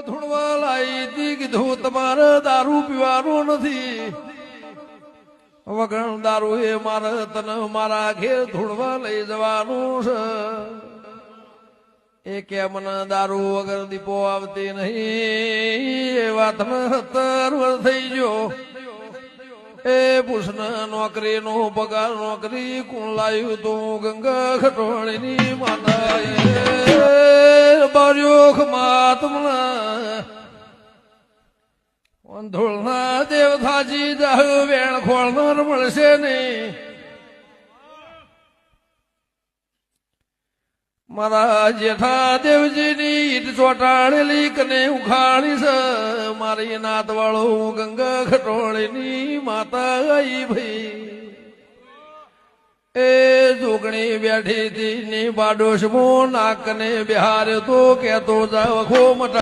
ધૂણવા લાવી હતી કીધું તમારે દારૂ પીવાનું નથી વગર દારૂ એ મારે તને મારા ઘેર ધૂણવા લઈ જવાનું છે એ કે મને દારૂ વગર દીપો આવતી નહીં એ વાત 17 વર્ષ થઈ ગયો એ પૂછને નોકરી નો પગાર નોકરી કોણ લાવ્યું તું ગંગા ખટોળીની માતા બાર્યોખ માતમના ધોળના દેવ થાજી જાહ વેણ ખોળનાર મળશે નહીં મારા જેઠા દેવજીની ઈટ ચોટાડેલી કને ઉખાડી છે મારી નાત વાળો ગંગા ખટોળીની માતા આઈ ભાઈ એ જોગણી બેઠી હતી ની બાડોશ મો નાકને બિહાર્યો તો કેતો જાવ ખો મટા